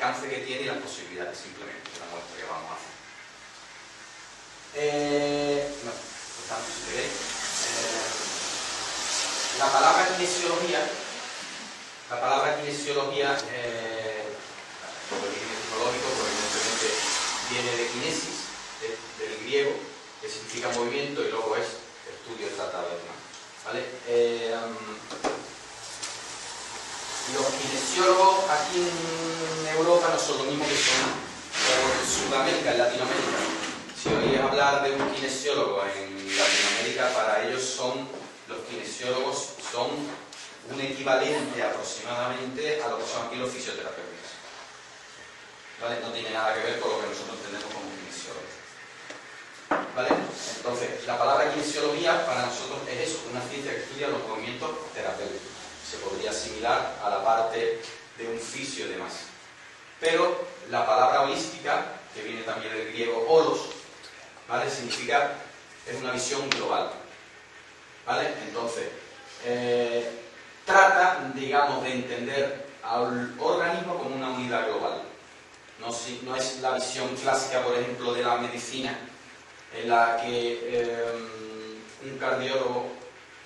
alcance que tiene y las posibilidades, simplemente, de la muestra que vamos a hacer. La palabra kinesiología, por origen etimológico, pues evidentemente viene de kinesis, del griego, que significa movimiento, y luego es estudio, tratado y demás, ¿vale? Los kinesiólogos aquí en Europa no son lo mismo que son en Sudamérica, en Latinoamérica. Si oís hablar de un kinesiólogo en Latinoamérica, para ellos los kinesiólogos son un equivalente aproximadamente a lo que son aquí los fisioterapeutas, ¿vale? No tiene nada que ver con lo que nosotros entendemos como kinesiólogos, ¿vale? Entonces, la palabra kinesiología para nosotros es eso, una ciencia que estudia los movimientos terapéuticos. Se podría asimilar a la parte de un fisio y demás. Pero la palabra holística, que viene también del griego holos, ¿vale? Significa, es una visión global, ¿vale? Entonces, trata, digamos, de entender al organismo como una unidad global. No es la visión clásica, por ejemplo, de la medicina, en la que un cardiólogo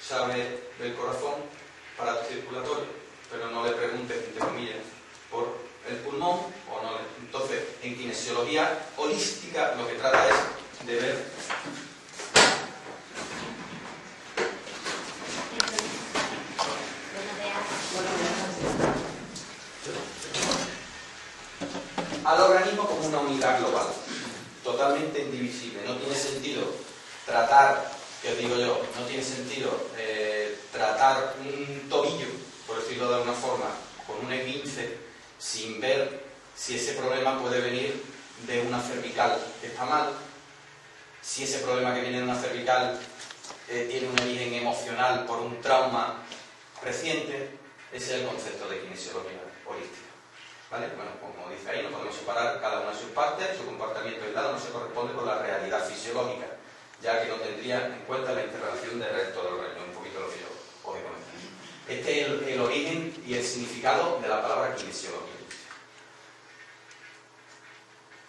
sabe del corazón, aparato circulatorio, pero no le pregunte, entre comillas, por el pulmón, o no. Entonces, en kinesiología holística lo que trata es de ver al organismo como una unidad global, totalmente indivisible. No tiene sentido tratar, que os digo yo, no tiene sentido tratar un tobillo, por decirlo de alguna forma, con un esguince, sin ver si ese problema puede venir de una cervical que está mal, si ese problema que viene de una cervical tiene un origen emocional por un trauma reciente. Ese es el concepto de kinesiología holística, ¿vale? Bueno, como dice ahí, no podemos separar cada una de sus partes, su comportamiento aislado no se corresponde con la realidad fisiológica, ya que no tendría en cuenta la interrelación del resto del reino, un poquito lo que yo os he comentado. Este es el origen y el significado de la palabra kinesiología.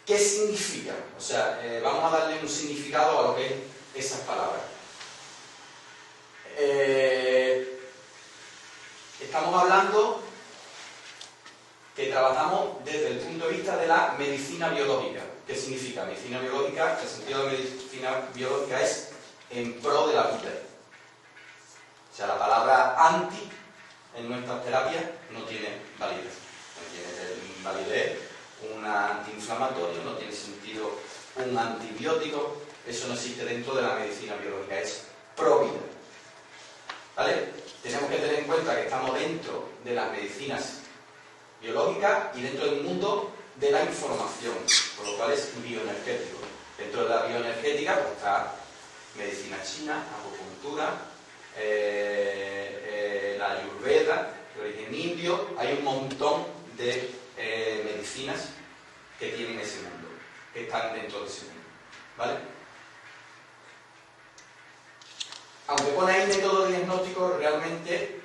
¿Qué significa? O sea, vamos a darle un significado a lo que es esas palabras. Estamos hablando que trabajamos desde el punto de vista de la medicina biológica. ¿Qué significa? Medicina biológica, el sentido de medicina biológica es en pro de la vida. O sea, la palabra anti en nuestras terapias no tiene validez. No tiene validez un antiinflamatorio, no tiene sentido un antibiótico. Eso no existe dentro de la medicina biológica, es pro vida, ¿vale? Tenemos que tener en cuenta que estamos dentro de las medicinas biológicas y dentro del mundo de la información, por lo cual es bioenergético. Dentro de la bioenergética pues, está medicina china, acupuntura, la ayurveda, de origen indio. Hay un montón de medicinas que tienen ese mundo, que están dentro de ese mundo, ¿vale? Aunque pone ahí método diagnóstico, realmente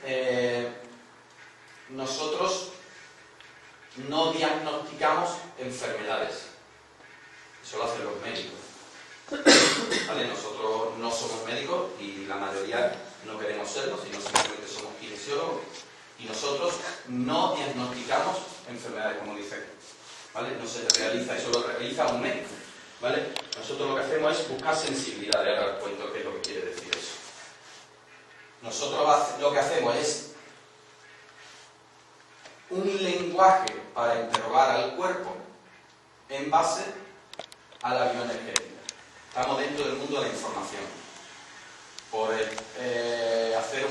nosotros no diagnosticamos enfermedades. Eso lo hacen los médicos, ¿vale? Nosotros no somos médicos y la mayoría no queremos serlo, sino simplemente somos kinesiólogos. Y nosotros no diagnosticamos enfermedades, como dice aquí, ¿vale? No se realiza, eso lo realiza un médico, ¿vale? Nosotros lo que hacemos es buscar sensibilidad. Ahora os cuento qué es lo que quiere decir eso. Nosotros lo que hacemos es un lenguaje para interrogar al cuerpo en base a la bioenergética. Estamos dentro del mundo de la información. Por hacer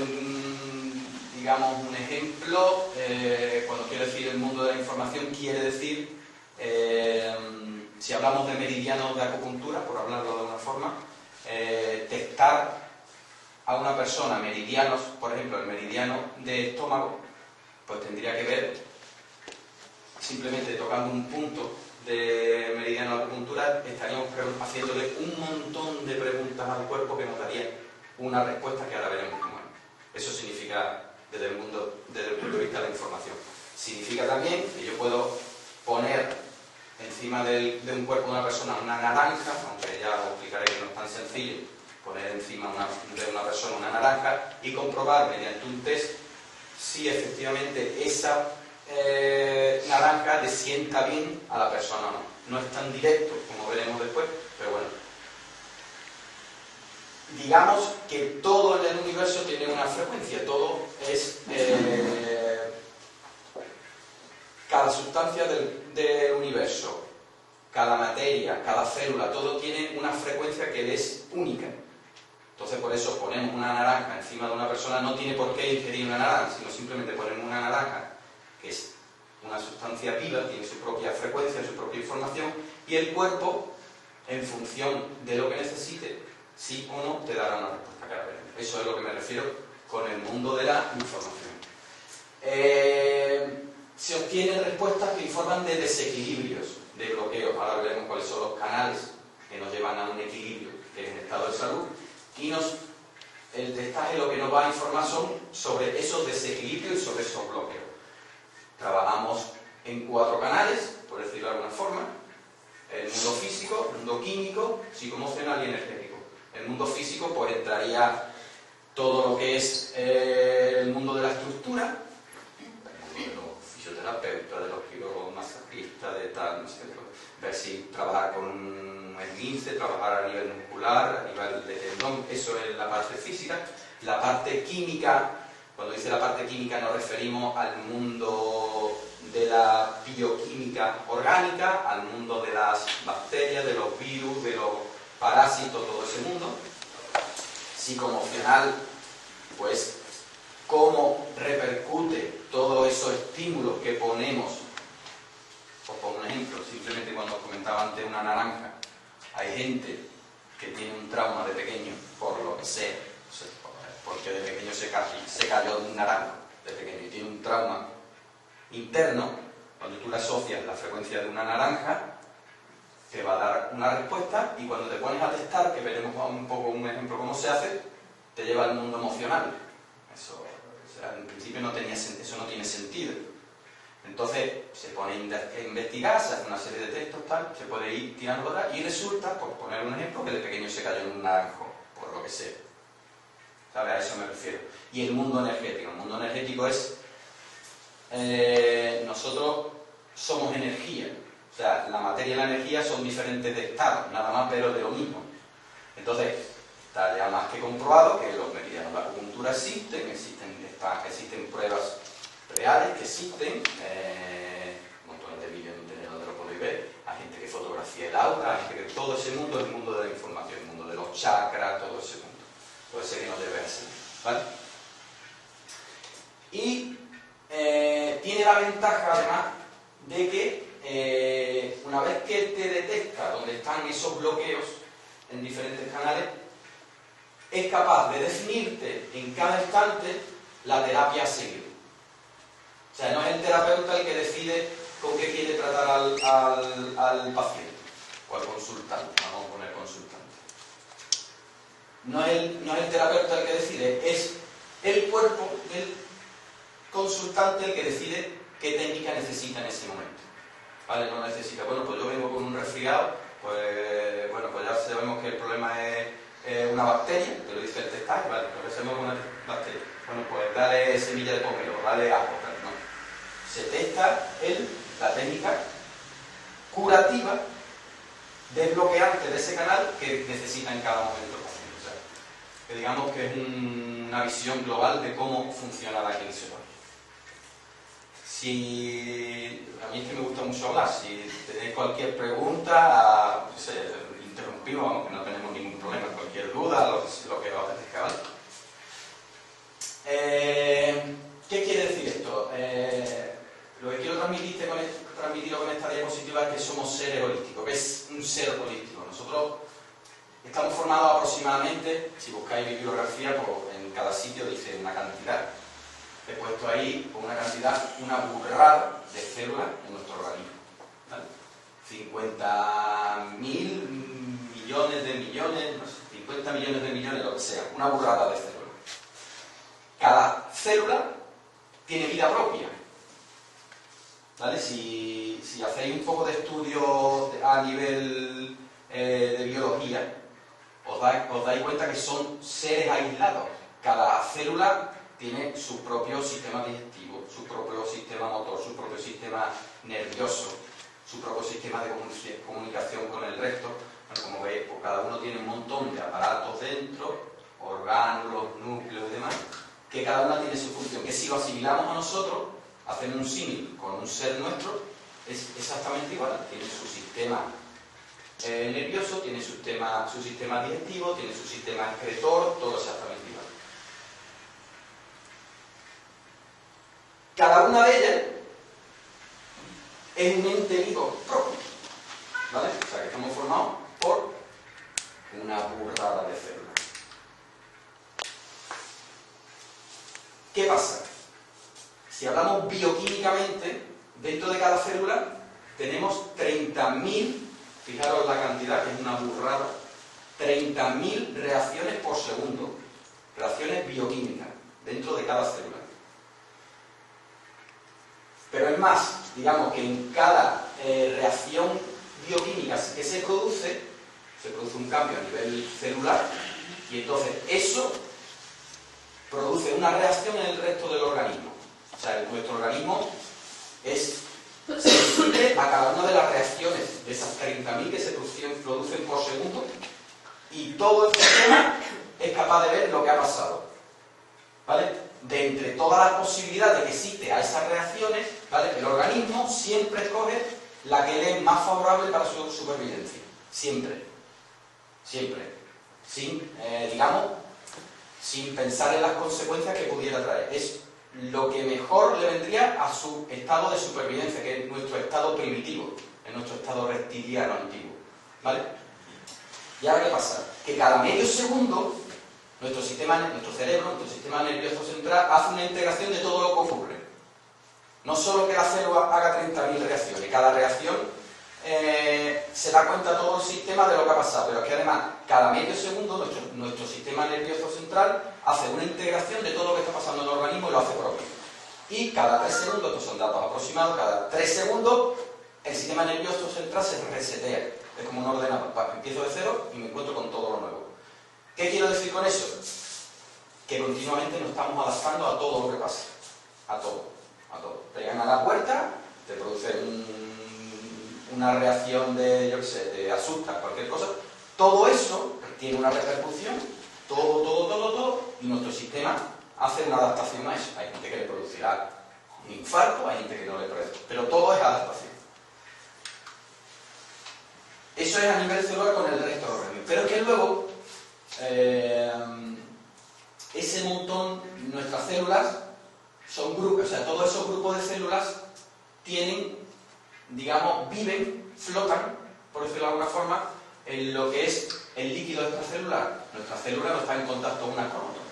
digamos, un ejemplo, cuando quiero decir el mundo de la información, quiere decir, si hablamos de meridianos de acupuntura, por hablarlo de alguna forma, testar a una persona meridianos, por ejemplo, el meridiano de estómago, pues tendría que ver, simplemente tocando un punto de meridiano de acupuntura, estaríamos haciéndole un montón de preguntas al cuerpo que nos daría una respuesta que ahora veremos cómo es. Eso significa, desde el punto de vista de la información. Significa también que yo puedo poner encima de un cuerpo de una persona una naranja, aunque ya os explicaré que no es tan sencillo, poner encima de una persona una naranja y comprobar mediante un test si efectivamente esa naranja le sienta bien a la persona o no. No es tan directo como veremos después, pero bueno. Digamos que todo en el universo tiene una frecuencia, todo es... cada sustancia del universo, cada materia, cada célula, todo tiene una frecuencia que le es única. Entonces por eso ponemos una naranja encima de una persona, no tiene por qué ingerir una naranja, sino simplemente ponemos una naranja, que es una sustancia viva, tiene su propia frecuencia, su propia información, y el cuerpo, en función de lo que necesite, sí o no, te dará una respuesta cada vez. Eso es lo que me refiero con el mundo de la información. Se obtienen respuestas que informan de desequilibrios, de bloqueos. Ahora veremos cuáles son los canales que nos llevan a un equilibrio, que es el estado de salud. Y el testaje lo que nos va a informar son sobre esos desequilibrios y sobre esos bloqueos. Trabajamos en 4 canales, por decirlo de alguna forma: el mundo físico, el mundo químico, psicoemocional y energético. El mundo físico pues entraría todo lo que es el mundo de la estructura, el mundo de los fisioterapeutas, de los masajistas, de tal, no sé, ver si trabajar con un esguince, trabajar a nivel muscular, a nivel de tendón, eso es la parte física. La parte química, cuando dice la parte química nos referimos al mundo de la bioquímica orgánica, al mundo de las bacterias, de los virus, de los parásitos, todo ese mundo. Psicoemocional, pues cómo repercute todos esos estímulos que ponemos. Os pongo un ejemplo, simplemente cuando os comentaba antes una naranja. Hay gente que tiene un trauma de pequeño, por lo que sea, porque de pequeño se cayó de un naranjo, de pequeño, y tiene un trauma interno. Cuando tú le asocias la frecuencia de una naranja, te va a dar una respuesta, y cuando te pones a testar, que veremos un poco un ejemplo cómo se hace, te lleva al mundo emocional. Eso, o sea, en principio eso no tiene sentido. Entonces se pone a investigar, se hace una serie de textos, tal, se puede ir tirando para atrás, y resulta, por poner un ejemplo, que de pequeño se cayó en un naranjo, por lo que sea. ¿Sabes? A eso me refiero. Y el mundo energético. El mundo energético es... nosotros somos energía. O sea, la materia y la energía son diferentes de estado, nada más, pero de lo mismo. Entonces, está ya más que comprobado que los meridianos de la acupuntura existen pruebas reales que existen, montones de vídeos en internet donde lo podéis ver. Hay gente que fotografía el aura, hay gente que todo ese mundo es el mundo de la información, el mundo de los chakras, todo ese mundo. Todo ese que nos debe así, ¿vale? Y tiene la ventaja, además, de que una vez que te detecta dónde están esos bloqueos en diferentes canales, es capaz de definirte en cada instante la terapia a seguir. O sea, no es el terapeuta el que decide con qué quiere tratar al paciente o al consultante. Vamos a poner consultante. No es el terapeuta el que decide, es el cuerpo del consultante el que decide qué técnica necesita en ese momento. ¿Vale? No necesita, bueno, pues yo vengo con un resfriado, pues bueno, pues ya sabemos que el problema es una bacteria, que lo dice el testaje, ¿vale? Lo que hacemos con una bacteria. Bueno, pues dale semilla de pomelo, dale ajo, ¿no? Se testa la técnica curativa desbloqueante de ese canal que necesita en cada momento el paciente. O sea, que digamos que es una visión global de cómo funciona la kinesiología. A mí es que me gusta mucho hablar. Si tenéis cualquier pregunta, no sé, interrumpimos, vamos, que no tenemos ningún problema. Cualquier duda, lo que os apetezca, ¿vale? ¿Qué quiere decir esto? Lo que quiero transmitir con esta diapositiva es que somos seres holísticos. ¿Qué es un ser holístico? Nosotros estamos formados aproximadamente, si buscáis bibliografía, pues en cada sitio dice una cantidad. He puesto ahí una cantidad, una burrada de células en nuestro organismo, ¿vale? 50.000 millones de millones, no sé, 50 millones de millones, lo que sea, una burrada de células. Cada célula tiene vida propia. ¿vale? Si hacéis un poco de estudio a nivel de biología, os dais cuenta que son seres aislados. Cada célula tiene su propio sistema digestivo, su propio sistema motor, su propio sistema nervioso, su propio sistema de comunicación con el resto. Bueno, como veis, pues cada uno tiene un montón de aparatos dentro, orgánulos, núcleos y demás, que cada una tiene su función, que si lo asimilamos a nosotros, hacemos un símil con un ser nuestro, es exactamente igual. Tiene su sistema nervioso, tiene su sistema digestivo, tiene su sistema excretor, todo exactamente igual. Cada una de ellas es un ente vivo propio, ¿vale? O sea, que estamos formados por una burrada de células. ¿Qué pasa? Si hablamos bioquímicamente, dentro de cada célula tenemos 30.000, fijaros la cantidad, que es una burrada, 30.000 reacciones por segundo, reacciones bioquímicas, dentro de cada célula. Pero es más, digamos que en cada reacción bioquímica que se produce un cambio a nivel celular, y entonces eso produce una reacción en el resto del organismo. O sea, nuestro organismo es sensible a cada una de las reacciones de esas 30.000 que se producen por segundo, y todo el sistema es capaz de ver lo que ha pasado, ¿vale? De entre todas las posibilidades que existe a esas reacciones, ¿vale? El organismo siempre escoge la que le es más favorable para su supervivencia. Siempre. Siempre. Sin pensar en las consecuencias que pudiera traer. Es lo que mejor le vendría a su estado de supervivencia, que es nuestro estado primitivo, es nuestro estado reptiliano antiguo, ¿vale? ¿Y ahora qué pasa? Que cada medio segundo nuestro cerebro, nuestro sistema nervioso central, hace una integración de todo lo que ocurre. No solo que la célula haga 30.000 reacciones, cada reacción se da cuenta todo el sistema de lo que ha pasado, pero es que además cada medio segundo nuestro sistema nervioso central hace una integración de todo lo que está pasando en el organismo y lo hace propio. Y cada 3 segundos, estos son datos aproximados, cada 3 segundos el sistema nervioso central se resetea. Es como un ordenador. Empiezo de cero y me encuentro con todo lo nuevo. ¿Qué quiero decir con eso? Que continuamente nos estamos adaptando a todo lo que pasa. A todo. Te llegan a la puerta, te produce una reacción de, yo qué sé, te asusta, cualquier cosa. Todo eso tiene una repercusión, todo, y nuestro sistema hace una adaptación a eso. Hay gente que le producirá un infarto, hay gente que no le produce, pero todo es adaptación. Eso es a nivel celular con el resto del organismo. Pero es que luego ese montón, nuestras células son grupos, o sea, todos esos grupos de células tienen, digamos, viven, flotan, por decirlo de alguna forma, en lo que es el líquido extracelular. Nuestras células no están en contacto unas con otras,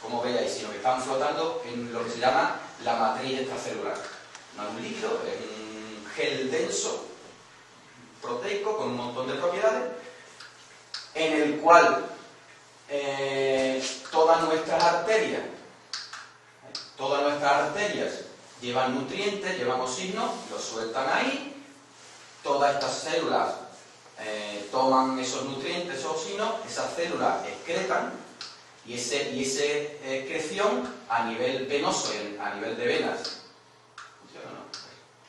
como veis, sino que están flotando en lo que se llama la matriz extracelular. No es un líquido, es un gel denso, proteico, con un montón de propiedades, en el cual todas nuestras arterias llevan nutrientes, llevan oxígeno, los sueltan ahí. Todas estas células toman esos nutrientes, esos oxígenos, esas células excretan, y esa excreción a nivel venoso y a nivel de venas, ¿funciona o no?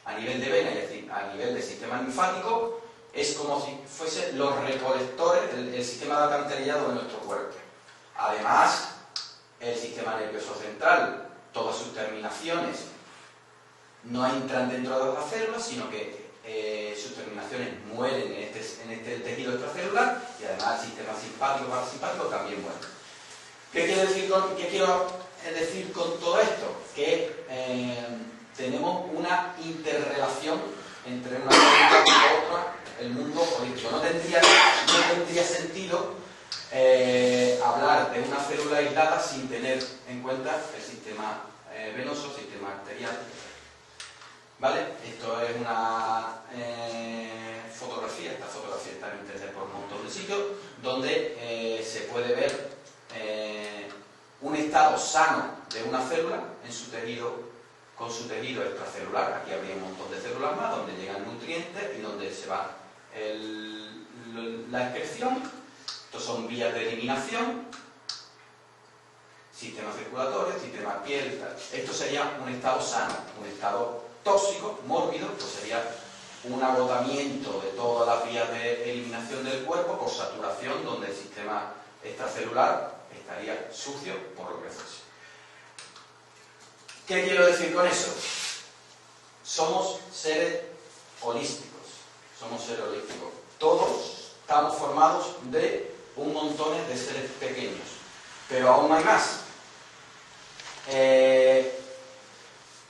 A nivel de venas, es decir, a nivel del sistema linfático, es como si fuesen los recolectores, el sistema de alcantarillado de nuestro cuerpo. Además, el sistema nervioso central, todas sus terminaciones no entran dentro de las células, sino que sus terminaciones mueren en este tejido extracelular, y además el sistema simpático y parasimpático también muere. ¿Qué quiero decir con todo esto? Que tenemos una interrelación entre una célula y otra, el mundo holístico. No tendría sentido hablar de una célula aislada sin tener en cuenta el sistema venoso, el sistema arterial. ¿Vale? Esto es una fotografía. Esta fotografía está en internet por un montón de sitios, donde se puede ver un estado sano de una célula en su tejido con su tejido extracelular. Aquí habría un montón de células más donde llegan nutrientes y donde se va la excreción. Estos son vías de eliminación, sistema circulatorio, sistema piel, tal. Esto sería un estado sano. Un estado tóxico, mórbido, pues sería un agotamiento de todas las vías de eliminación del cuerpo por saturación, donde el sistema extracelular estaría sucio por lo que fuese. ¿Qué quiero decir con eso? Somos seres holísticos. Somos seres holísticos. Todos estamos formados de un montón de seres pequeños. Pero aún hay más.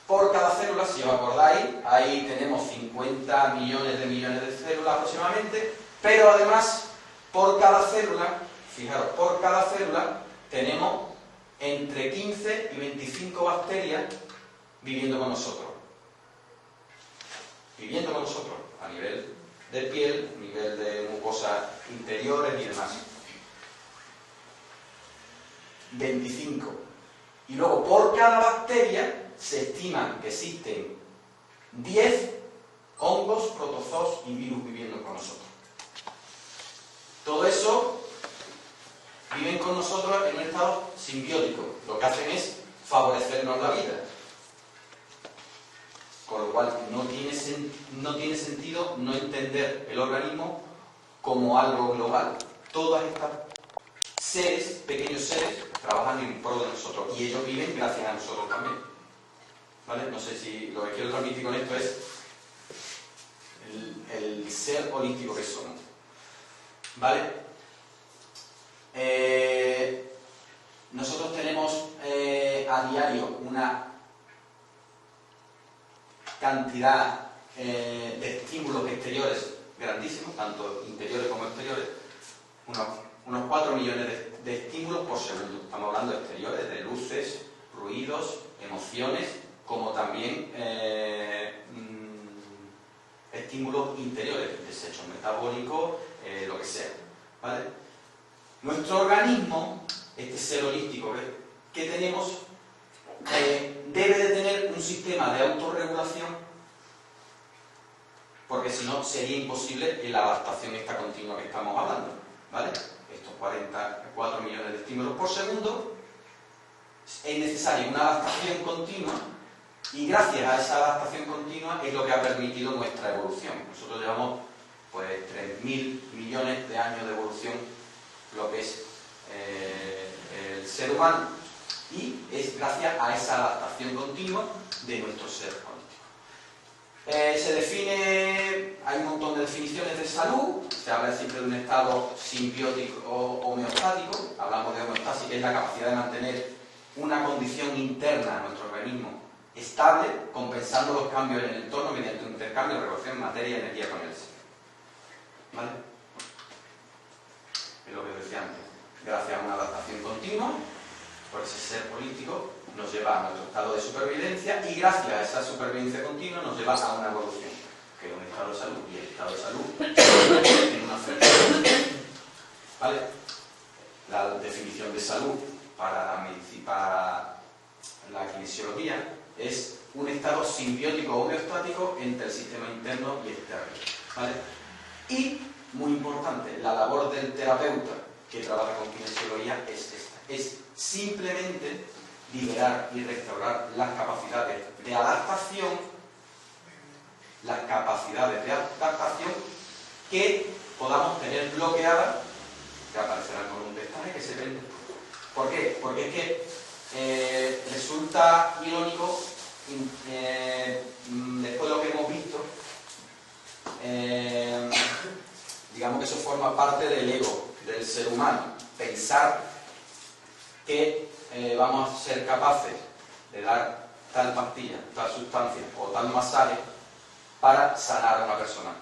Por cada célula, si os acordáis, ahí tenemos 50 millones de células aproximadamente, pero además, por cada célula, fijaros, por cada célula tenemos entre 15 y 25 bacterias viviendo con nosotros. Viviendo con nosotros, a nivel de piel, a nivel de mucosas interiores y demás. 25. Y luego, por cada bacteria, se estima que existen 10 hongos, protozoos y virus viviendo con nosotros. Todo eso viven con nosotros en un estado simbiótico. Lo que hacen es favorecernos la vida. Con lo cual, no tiene sentido no entender el organismo como algo global. Todas estas seres, pequeños seres, trabajan en pro de nosotros y ellos viven gracias a nosotros también. ¿Vale? No sé si lo que quiero transmitir con esto es el ser holístico que somos. ¿Vale? Nosotros tenemos a diario una cantidad de estímulos exteriores grandísimos, tanto interiores como exteriores, unos 4 millones de estímulos por segundo. Estamos hablando de exteriores, de luces, ruidos, emociones, como también estímulos interiores, desechos metabólicos, lo que sea. ¿Vale? Nuestro organismo, este ser holístico que tenemos, debe de tener un sistema de autorregulación, porque si no sería imposible la adaptación esta continua que estamos hablando. ¿Vale? Estos 44 millones de estímulos por segundo, es necesaria una adaptación continua, y gracias a esa adaptación continua es lo que ha permitido nuestra evolución. Nosotros llevamos pues 3.000 millones de años de evolución, lo que es el ser humano, y es gracias a esa adaptación continua de nuestro ser holístico. Se define, hay un montón de definiciones de salud. Se habla siempre de un estado simbiótico o homeostático. Hablamos de homeostasis, que es la capacidad de mantener una condición interna a nuestro organismo estable, compensando los cambios en el entorno mediante un intercambio de relación materia y energía con el ser. ¿Vale? Es lo que decía antes. Gracias a una adaptación continua, por ese ser político, nos lleva a nuestro estado de supervivencia, y gracias a esa supervivencia continua nos lleva a una evolución, que es un estado de salud, y el estado de salud tiene una enfermedad. ¿Vale? La definición de salud para la kinesiología es un estado simbiótico o homeostático entre el sistema interno y externo. ¿Vale? Y, muy importante, la labor del terapeuta que trabaja con kinesiología es esta. Es simplemente liberar y restaurar las capacidades de adaptación, que podamos tener bloqueadas, que aparecerán con un destaque que se ven. ¿Por qué? Porque es que resulta irónico, después de lo que hemos visto, digamos que eso forma parte del ego del ser humano, pensar que vamos a ser capaces de dar tal pastilla, tal sustancia o tal masaje para sanar a una persona.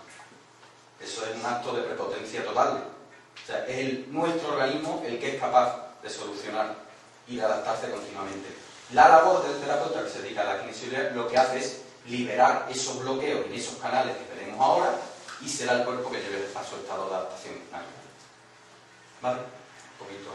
Eso es un acto de prepotencia total. O sea, es nuestro organismo el que es capaz de solucionar y de adaptarse continuamente. La labor del terapeuta que se dedica a la kinesiología lo que hace es liberar esos bloqueos en esos canales que tenemos ahora, y será el cuerpo que lleve a su estado de adaptación natural. ¿Vale? Un poquito...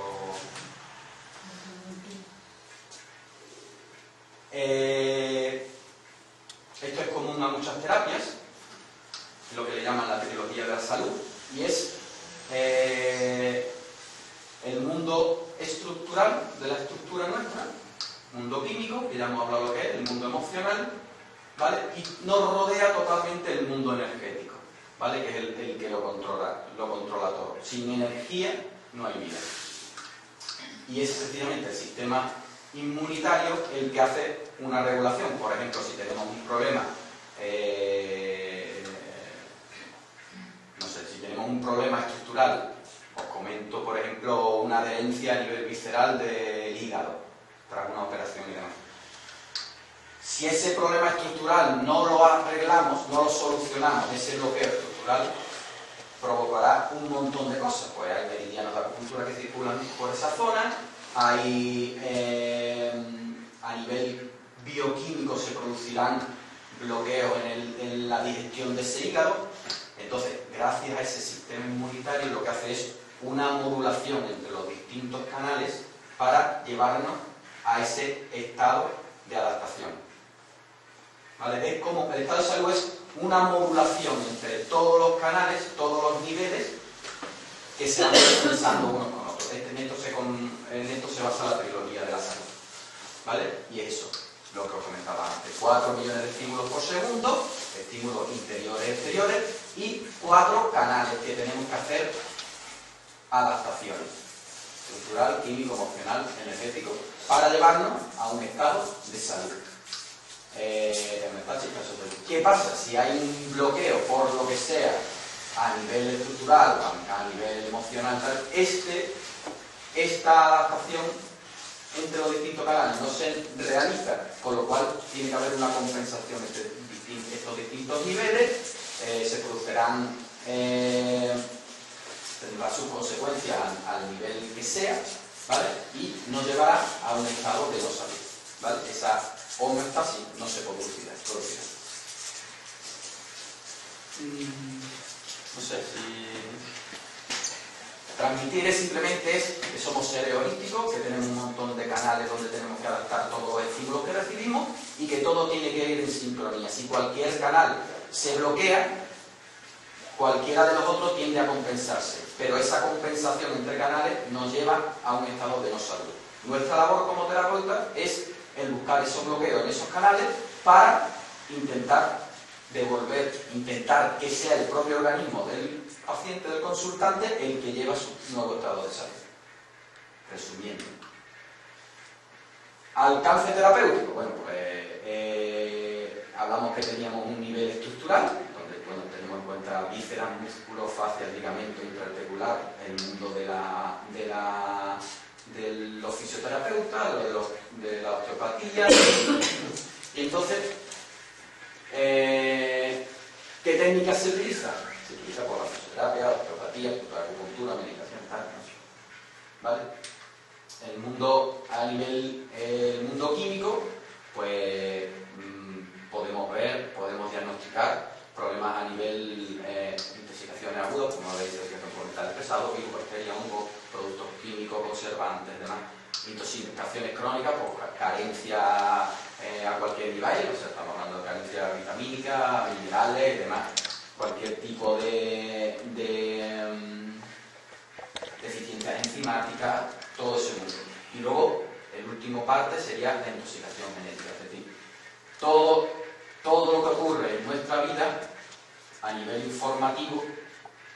de la estructura nuestra, mundo químico, que ya hemos hablado lo que es, el mundo emocional, ¿vale? Y nos rodea totalmente el mundo energético, ¿vale? Que es el que lo controla todo. Sin energía no hay vida. Y es sencillamente el sistema inmunitario el que hace una regulación. Por ejemplo, si tenemos un problema, no sé, si tenemos un problema estructural, os comento, por ejemplo, una adherencia a nivel visceral del hígado, tras una operación y demás. Si ese problema estructural no lo arreglamos, no lo solucionamos, ese bloqueo estructural provocará un montón de cosas. Pues hay meridianos de acupuntura que circulan por esa zona, hay a nivel bioquímico se producirán bloqueos en la digestión de ese hígado. Entonces, gracias a ese sistema inmunitario, lo que hace es una modulación entre los distintos canales para llevarnos a ese estado de adaptación. ¿Vale? Es como el estado de salud es una modulación entre todos los canales, todos los niveles que se van expresando unos con otros. En esto se basa la trilogía de la salud, ¿vale? Y eso, lo que os comentaba antes, 4 millones de estímulos por segundo, estímulos interiores y exteriores, y 4 canales que tenemos que hacer adaptaciones, estructural, químico, emocional, energético, para llevarnos a un estado de salud. ¿Qué pasa si hay un bloqueo por lo que sea a nivel estructural o a nivel emocional? Esta adaptación entre los distintos canales no se realiza, con lo cual tiene que haber una compensación entre estos distintos niveles, se produjirán, tendrá sus consecuencias al nivel que sea, ¿vale? Y nos llevará a un estado de no salud, ¿vale? Esa homeostasis no se producirá. No sé si... Transmitir simplemente es que somos seres holísticos, que tenemos un montón de canales donde tenemos que adaptar todos los estímulos que recibimos y que todo tiene que ir en sincronía. Si cualquier canal se bloquea, cualquiera de los otros tiende a compensarse, pero esa compensación entre canales nos lleva a un estado de no salud. Nuestra labor como terapeuta es el buscar esos bloqueos en esos canales para intentar que sea el propio organismo del paciente, del consultante, el que lleva su nuevo estado de salud. Resumiendo. Alcance terapéutico. Bueno, pues hablamos que teníamos un nivel estructural, donde tenemos en cuenta vísceras, músculos, fascias, ligamento intraarticular, el mundo de los fisioterapeutas, de la osteopatía. Y entonces, ¿qué técnicas se utilizan? Se utiliza por la fisioterapia, osteopatía, acupuntura, medicación, tal, no sé. ¿Vale? El mundo químico, pues podemos diagnosticar problemas a nivel intoxicaciones agudas, como veis, por metales pesados, virus, bacterias, hongos, productos químicos, conservantes, demás. Intoxicaciones crónicas, pues carencia a cualquier nivel, o sea, estamos hablando de carencia vitamínica, minerales y demás. Cualquier tipo de deficiencia enzimática, todo ese mundo. Y luego, el último parte sería la intoxicación genética, es decir, todo lo que ocurre en nuestra vida a nivel informativo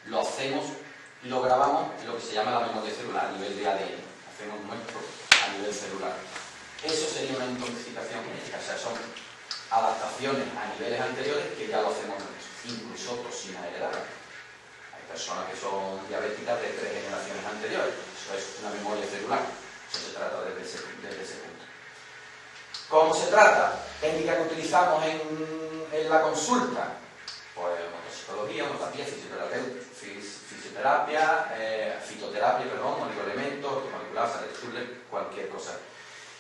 lo hacemos, lo grabamos en lo que se llama la memoria celular, a nivel de ADN, hacemos nuestro a nivel celular. Eso sería una intoxicación genética, o sea, son adaptaciones a niveles anteriores que ya lo hacemos nosotros, incluso toxinas heredadas. Hay personas que son diabéticas de 3 generaciones anteriores, eso es una memoria celular, eso se trata desde ese punto. ¿Cómo se trata? Técnica que utilizamos en la consulta, pues psicología, homeopatía, fitoterapia, oligoelementos, ortomolecular, Schuller, cualquier cosa.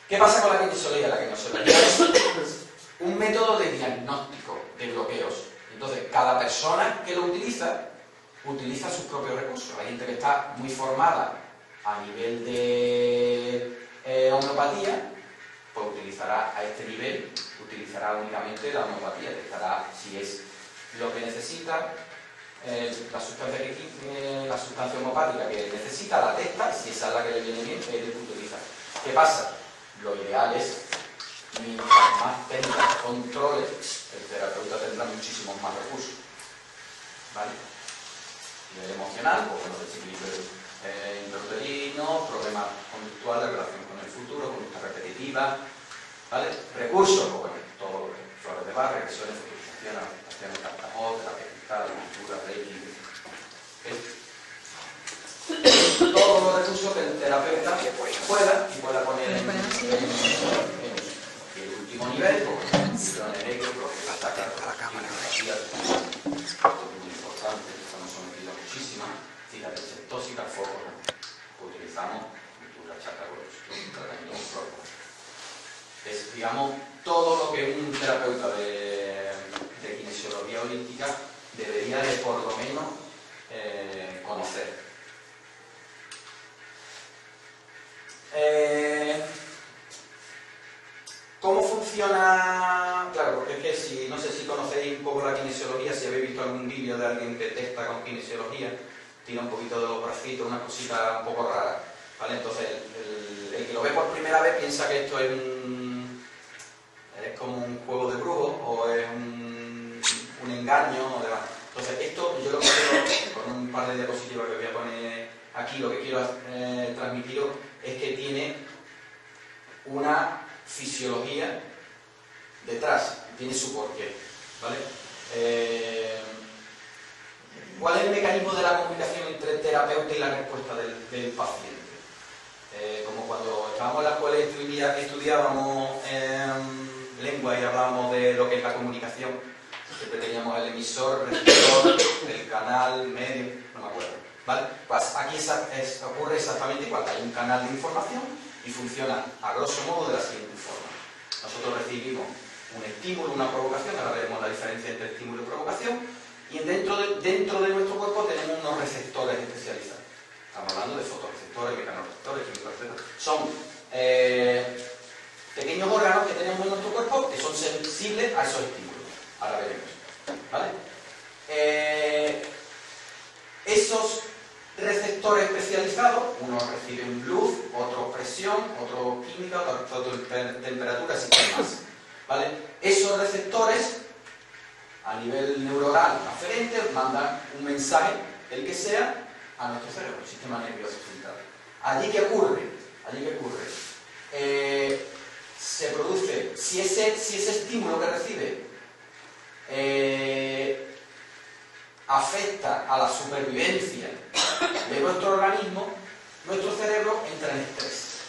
¿Qué pasa con la kinesiología? La kinesiología es un método de diagnóstico de bloqueos. Entonces, cada persona que lo utiliza sus propios recursos. Hay gente que está muy formada a nivel de homeopatía, pues utilizará a este nivel, utilizará únicamente la homeopatía, detectará si es lo que necesita, la sustancia homeopática que necesita, la testa, si esa es la que le viene bien, él utiliza. ¿Qué pasa? Lo ideal es, mientras más técnicas controles, el terapeuta tendrá muchísimos más recursos. ¿Vale? Nivel emocional, pues bueno, desequilibrio intrauterino, problemas conductuales, relación con el futuro, conducta repetitiva, ¿vale? Recursos, pues bueno, todo lo que flores de Bach, regresiones, futurización, adaptaciones, cartajón, terapia cristal, cultura, reiki, todos los recursos que el terapeuta pueda poner en uso. Y el último nivel, pues bueno, el lo que está claro, la cámara, esto es muy importante, estamos sometidos a muchísimas cicatrices tóxicas, focos, que utilizamos cultura, chakra, tratamiento con flor. Es, digamos, todo lo que un terapeuta de kinesiología holística debería de por lo menos conocer. ¿Cómo funciona? Claro, porque es que si, no sé si conocéis un poco la kinesiología, si habéis visto algún vídeo de alguien que testa con kinesiología, tira un poquito de los bracitos, una cosita un poco rara, ¿vale? Entonces el que lo ve por primera vez piensa que esto es como un juego de brujos o es un engaño o demás. Entonces esto yo lo que quiero, con un par de diapositivas que voy a poner aquí, lo que quiero transmitiros es que tiene una fisiología detrás, tiene su porqué, ¿vale? ¿Cuál es el mecanismo de la comunicación entre el terapeuta y la respuesta del paciente? Como cuando estábamos en la escuela y estudiábamos lengua y hablábamos de lo que es la comunicación, siempre teníamos el emisor, receptor, el canal, medio, no me acuerdo, ¿vale? Pues aquí ocurre exactamente igual, hay un canal de información y funciona a grosso modo de la siguiente forma. Nosotros recibimos un estímulo, una provocación, ahora veremos la diferencia entre estímulo y provocación, y dentro de nuestro cuerpo tenemos unos receptores especializados. Estamos hablando de fotorreceptores, mecanoreceptores, quimicoreceptores. Son pequeños órganos que tenemos en nuestro cuerpo que son sensibles a esos estímulos. Ahora veremos. ¿Vale? Esos receptores especializados, unos reciben luz, otros presión, otros química, otros temperatura, así que más. ¿Vale? Esos receptores, a nivel neuronal aferente, mandan un mensaje, el que sea, a nuestro cerebro, el sistema nervioso central. ¿Allí qué ocurre? Se produce, si ese estímulo que recibe afecta a la supervivencia de nuestro organismo, nuestro cerebro entra en estrés,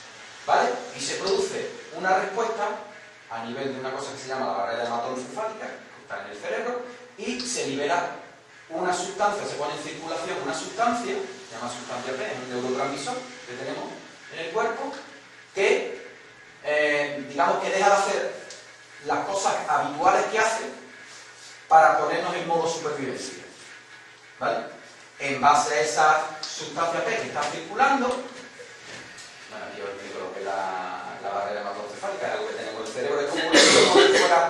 ¿vale? Y se produce una respuesta a nivel de una cosa que se llama la barrera hematoencefálica, que está en el cerebro, y se libera una sustancia, se pone en circulación una sustancia, se llama sustancia P, es un neurotransmisor que tenemos en el cuerpo, que digamos que deja de hacer las cosas habituales que hace para ponernos en modo supervivencia, ¿vale? En base a esa sustancia P que está circulando, bueno, aquí os explico lo que es la barrera hematoencefálica, es algo que tenemos en el cerebro, es como si fuera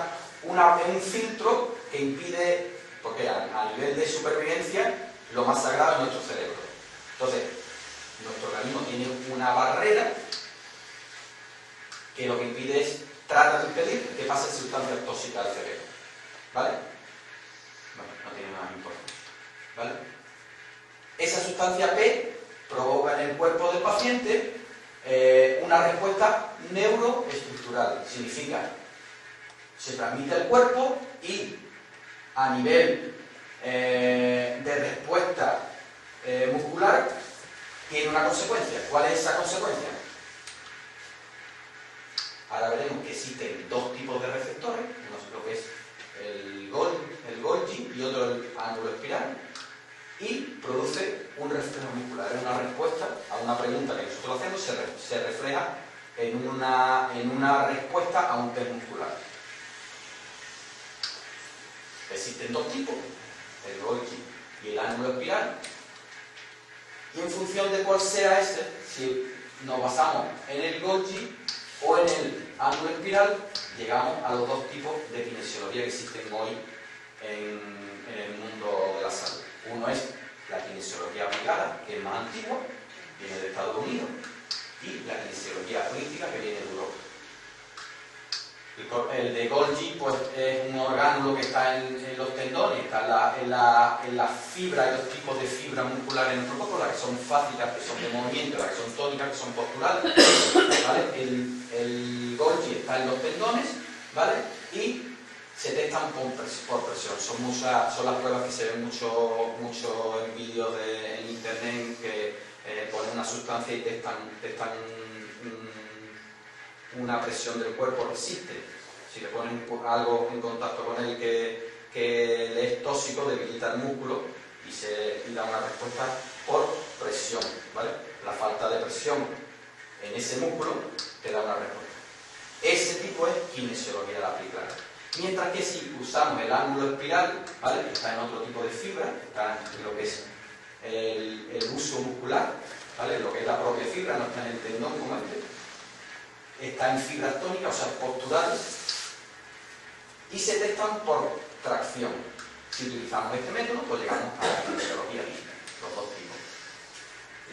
un filtro que impide, porque a nivel de supervivencia, lo más sagrado es nuestro cerebro. Entonces, nuestro organismo tiene una barrera que lo que impide es, trata de impedir que pasen sustancias tóxicas al cerebro. ¿Vale? Bueno, no tiene más importancia. ¿Vale? Esa sustancia P provoca en el cuerpo del paciente una respuesta neuroestructural. Significa, se transmite al cuerpo y a nivel de respuesta muscular tiene una consecuencia. ¿Cuál es esa consecuencia? Ahora veremos que existen dos tipos de receptores, uno es lo que es el Golgi y otro el ángulo espiral, y produce un reflejo muscular, es una respuesta a una pregunta que nosotros hacemos, se refleja en una respuesta a un test muscular. Existen dos tipos, el Golgi y el ángulo espiral, y en función de cuál sea este, si nos basamos en el Golgi o en el ángulo espiral, llegamos a los dos tipos de kinesiología que existen hoy en el mundo de la salud. Uno es la kinesiología aplicada, que es más antigua, viene de Estados Unidos, y la kinesiología política que viene de Europa. El de Golgi pues, es un orgánulo que está en los tendones, está en la fibra, en los tipos de fibras musculares en nuestro cuerpo, las que son fáscicas, que son de movimiento, las que son tónicas, que son posturales, ¿vale? El Golgi está en los tendones, ¿vale? Y se testan por presión. Son las pruebas que se ven mucho en vídeos en internet que ponen una sustancia y testan una presión del cuerpo, resiste. Si le ponen algo en contacto con él que le es tóxico, debilita el músculo y da una respuesta por presión, ¿vale? La falta de presión en ese músculo te da una respuesta. Ese tipo es kinesiología de la aplicada. Mientras que si usamos el ángulo espiral, ¿vale? Que está en otro tipo de fibra, está en lo que es el uso muscular, ¿vale? Lo que es la propia fibra, no está en el tendón como está en fibras tónicas, o sea, posturales, y se testan por tracción. Si utilizamos este método, pues llegamos a la kinesiología mixta, los dos tipos.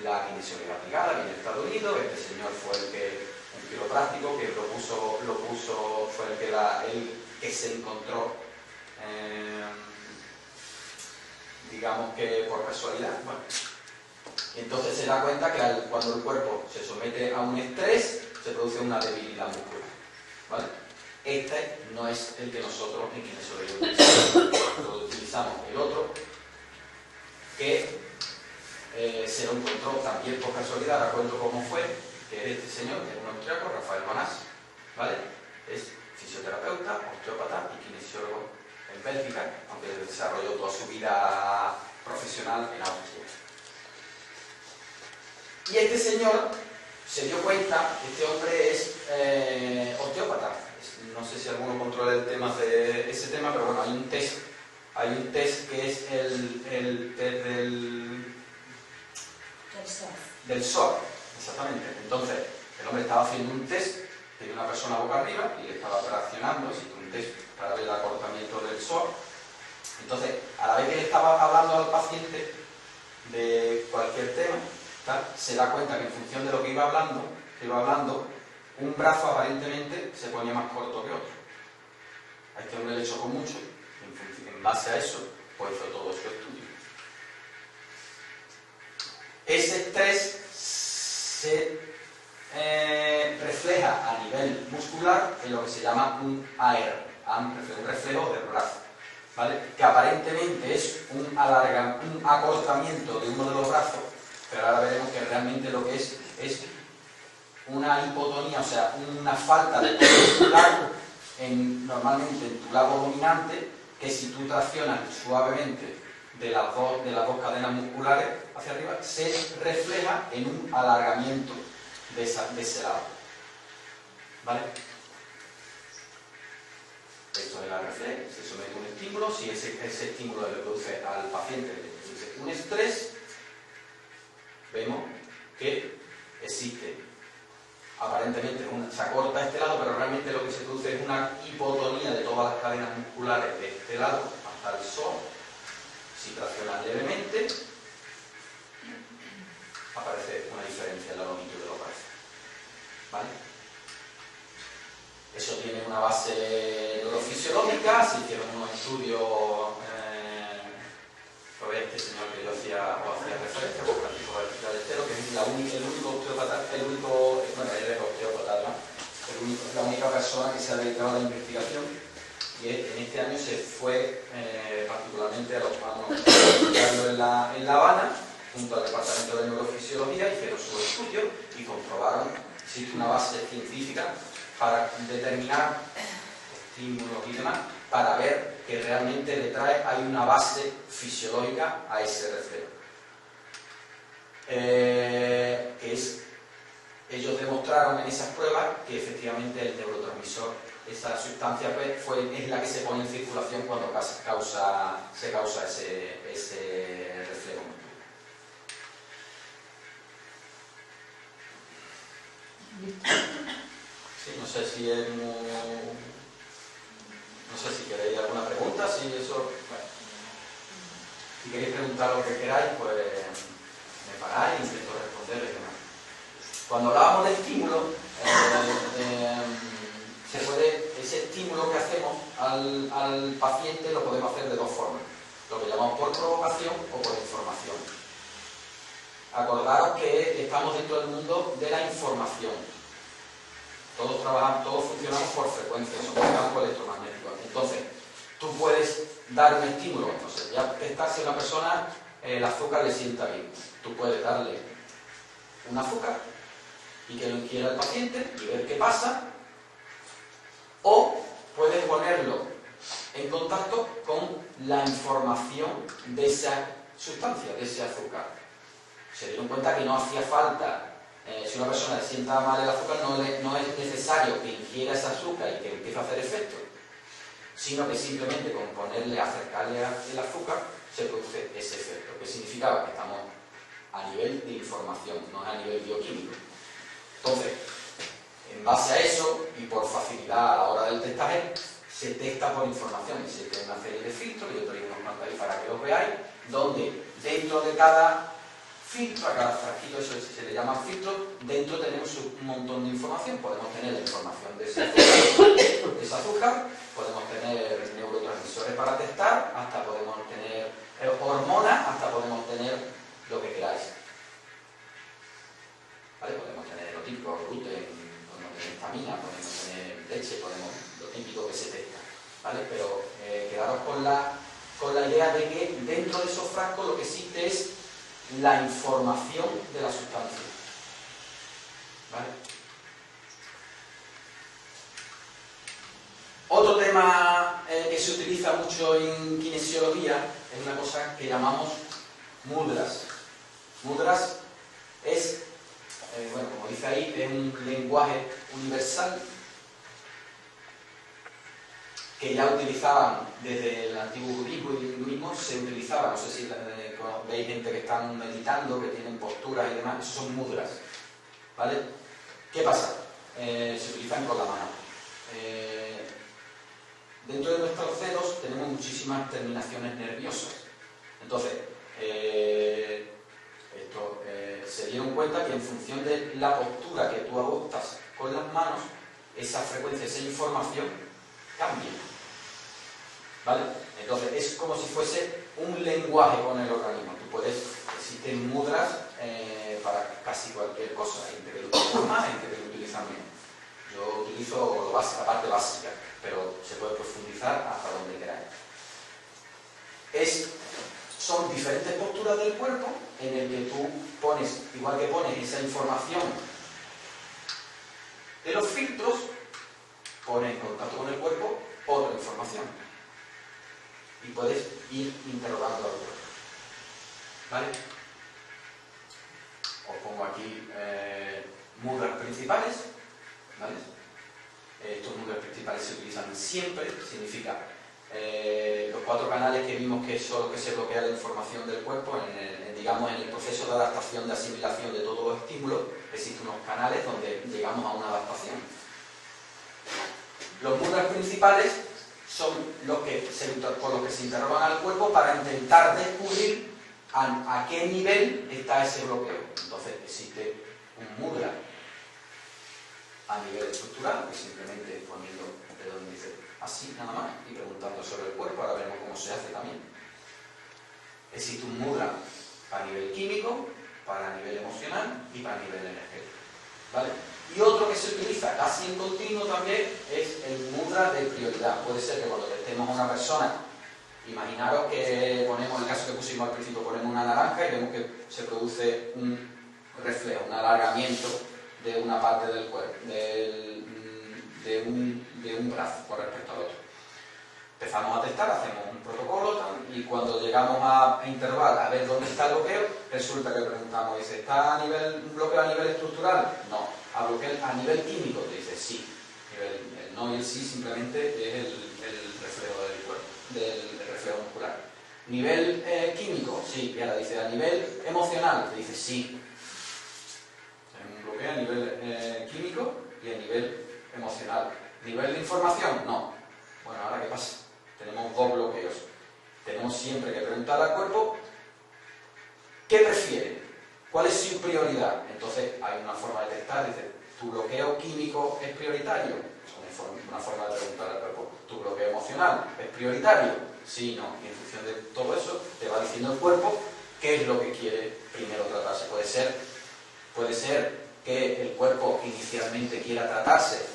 La kinesiología aplicada viene de Estados Unidos, este señor fue un quiropráctico que fue el que se encontró, digamos que por casualidad, bueno. Y entonces se da cuenta que cuando el cuerpo se somete a un estrés, se produce una debilidad muscular, ¿vale? Este no es el que nosotros en kinesiología utilizamos. Utilizamos el otro, que se lo encontró también por casualidad, ahora cuento cómo fue, que es este señor, que es un austriaco, Rafael Bonás, ¿vale? Es fisioterapeuta, osteópata y kinesiólogo en Bélgica, aunque desarrolló toda su vida profesional en Austria. Y este señor se dio cuenta, este hombre es osteópata. No sé si alguno controla el tema de ese tema, pero bueno, hay un test que es el test del SOR, exactamente. Entonces, el hombre estaba haciendo un test, tenía una persona boca arriba y le estaba reaccionando, existe un test para ver el acortamiento del SOR. Entonces, a la vez que le estaba hablando al paciente de cualquier tema, se da cuenta que en función de lo que iba hablando, un brazo aparentemente se ponía más corto que otro. A este hombre le chocó mucho, en base a eso, pues hizo todo su estudio. Ese estrés se refleja a nivel muscular en lo que se llama un AR, un reflejo del brazo, ¿vale? Que aparentemente es un acortamiento de uno de los brazos, pero ahora veremos que realmente lo que es una hipotonía, o sea, una falta de poder muscular normalmente en tu lado dominante, que si tú traccionas suavemente de las dos cadenas musculares hacia arriba, se refleja en un alargamiento de ese lado. ¿Vale? Esto es la reflex, se somete a un estímulo, si ese estímulo le produce al paciente un estrés, vemos que existe aparentemente se acorta este lado, pero realmente lo que se produce es una hipotonía de todas las cadenas musculares de este lado hasta el SOR. Si traccionas levemente, aparece una diferencia en la longitud de los brazos, ¿vale? Eso tiene una base neurofisiológica, se hicieron unos estudios, lo veis este señor que yo hacía referencia, por Francisco Ballesteros, que es el único osteópata, la única persona que se ha dedicado a la investigación, y en este año se fue particularmente a los en La Habana, junto al Departamento de Neurofisiología, hicieron su estudio y comprobaron que existe una base científica para determinar estímulos y demás, para ver que realmente hay una base fisiológica a ese reflejo. Ellos demostraron en esas pruebas que efectivamente el neurotransmisor, esa sustancia es la que se pone en circulación cuando se causa ese reflejo. Sí, no sé si es muy... No sé si queréis alguna pregunta, si eso... Bueno, si queréis preguntar lo que queráis, pues me paráis, intento responder y demás. Cuando hablábamos de estímulo, ese estímulo que hacemos al paciente lo podemos hacer de dos formas. Lo que llamamos por provocación o por información. Acordaros que estamos dentro del mundo de la información. Todos trabajamos, todos funcionamos por frecuencias, somos campos electromagnéticos. Entonces, tú puedes dar un estímulo. Entonces, ya testar si a una persona el azúcar le sienta bien. Tú puedes darle un azúcar y que lo ingiera el paciente y ver qué pasa. O puedes ponerlo en contacto con la información de esa sustancia, de ese azúcar. Se dieron cuenta que no hacía falta, si una persona le sienta mal el azúcar, no es necesario que ingiera ese azúcar y que empiece a hacer efecto, sino que simplemente con ponerle, acercarle el azúcar, se produce ese efecto. ¿Qué significaba? Que estamos a nivel de información, no a nivel bioquímico. Entonces, en base a eso, y por facilidad a la hora del testaje, se testa por información. Existe una serie de filtros, yo traigo unos cuantos ahí para que los veáis, donde dentro de cada filtro, a cada frasquito, eso se le llama filtro, dentro tenemos un montón de información. Podemos tener la información de ese azúcar, podemos tener neurotransmisores para testar, hasta podemos tener hormonas, hasta podemos tener lo que queráis. ¿Vale? Podemos tener lo típico, gluten, podemos tener histamina, podemos tener leche, lo típico que se testa. ¿Vale? Pero quedaros con la idea de que dentro de esos frascos lo que existe es la información de la sustancia. ¿Vale? Otro tema que se utiliza mucho en kinesiología es una cosa que llamamos mudras. Mudras es, bueno, como dice ahí, es un lenguaje universal que ya utilizaban desde el antiguo budismo y el hinduismo. Se utilizaba, no sé si veis gente que están meditando, que tienen posturas y demás, esos son mudras, ¿vale? ¿Qué pasa? Se utilizan con la mano. Dentro de nuestros dedos tenemos muchísimas terminaciones nerviosas. Entonces, se dieron cuenta que en función de la postura que tú adoptas con las manos, esa frecuencia, esa información cambia. ¿Vale? Entonces, es como si fuese un lenguaje con el organismo. Existen mudras para casi cualquier cosa. Hay gente que lo utiliza más, hay gente que lo utiliza menos. Yo utilizo la parte básica, pero se puede profundizar hasta donde queráis. Son diferentes posturas del cuerpo en el que tú pones, igual que pones esa información de los filtros, pones en contacto con el cuerpo otra información. Y puedes ir interrogando al cuerpo. ¿Vale? Os pongo aquí mudras principales. ¿Vale? Estos mudras principales se utilizan siempre, significa los 4 canales que vimos que son los que se bloquea la información del cuerpo, digamos en el proceso de adaptación, de asimilación de todos los estímulos, existen unos canales donde llegamos a una adaptación. Los mudras principales son por los que se interrogan al cuerpo para intentar descubrir a qué nivel está ese bloqueo. Entonces existe un mudra a nivel estructural, que simplemente poniendo el dedo índice así nada más y preguntando sobre el cuerpo. Ahora veremos cómo se hace también. Existe un mudra para nivel químico, para nivel emocional y para nivel energético. ¿Vale? Y otro que se utiliza casi en continuo también es el mudra de prioridad. Puede ser que cuando testemos a una persona, imaginaros que ponemos, el caso que pusimos al principio, ponemos una naranja y vemos que se produce un reflejo, un alargamiento de una parte del cuerpo, de un brazo con respecto al otro. Empezamos a testar, hacemos un protocolo y cuando llegamos a interrogar a ver dónde está el bloqueo, resulta que preguntamos, dice, ¿está un bloqueo a nivel estructural? No. ¿A nivel químico? Te dice sí. El no y el sí simplemente es el reflejo del cuerpo, del reflejo muscular. ¿Nivel químico? Sí. Y ahora dice, ¿a nivel emocional? Te dice sí. Tenemos un bloqueo a nivel químico y a nivel emocional. ¿Nivel de información? No. Bueno, ¿ahora qué pasa? Tenemos 2 bloqueos. Tenemos siempre que preguntar al cuerpo ¿qué prefiere? ¿Cuál es su prioridad? Entonces hay una forma de detectar, dice, ¿tu bloqueo químico es prioritario? Una forma de preguntar al cuerpo. ¿Tu bloqueo emocional es prioritario? Sí, no. Y en función de todo eso, te va diciendo el cuerpo qué es lo que quiere primero tratarse. Puede ser que el cuerpo inicialmente quiera tratarse,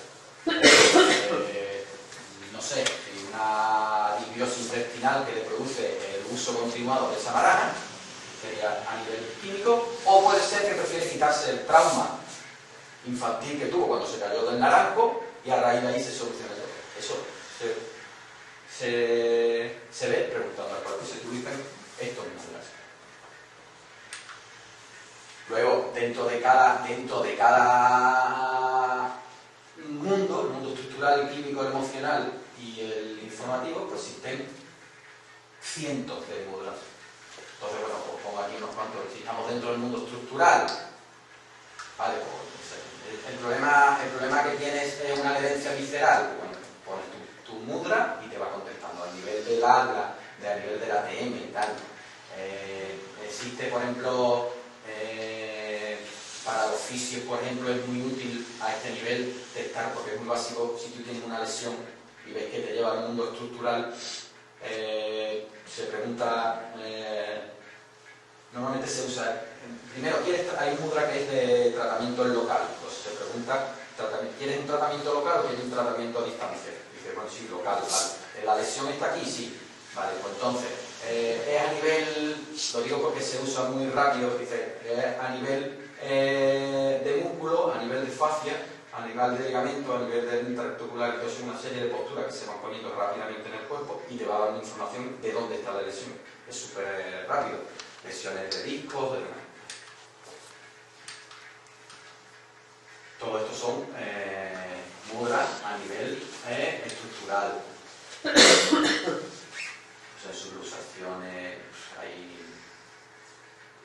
no sé, una disbiosis intestinal que le produce el uso continuado de esa naranja, sería a nivel químico, o puede ser que prefiere quitarse el trauma infantil que tuvo cuando se cayó del naranjo y a raíz de ahí se soluciona todo. Eso se ve preguntando al cuerpo y se utilizan estos mismos enlaces. Luego, dentro de cada mundo, el mundo estructural, el clínico, el emocional y el informativo, pues existen cientos de módulos. Entonces, bueno, pues pongo aquí unos cuantos. Si estamos dentro del mundo estructural, vale, pues el problema que tienes es una adherencia visceral. Bueno, pones tu mudra y te va contestando a nivel del alga, a nivel del ATM y tal. Existe, por ejemplo, para los fisios, por ejemplo, es muy útil a este nivel testar, porque es muy básico. Si tú tienes una lesión y ves que te lleva al mundo estructural, se pregunta, normalmente se usa, primero, hay un mudra que es de tratamiento local, pues se pregunta, ¿quieres un tratamiento local o quieres un tratamiento a distancia? Dice, bueno, sí, local, vale. ¿La lesión está aquí? Sí. Vale, pues entonces, es a nivel, lo digo porque se usa muy rápido, dice, es a nivel de músculo, a nivel de fascia, a nivel de ligamento, a nivel de interarticular, entonces es una serie de posturas que se van poniendo rápidamente en el cuerpo y te va dando información de dónde está la lesión. Es súper rápido. Lesiones de discos, de demás. Todo esto son mudras a nivel estructural. O sea, subluxaciones, hay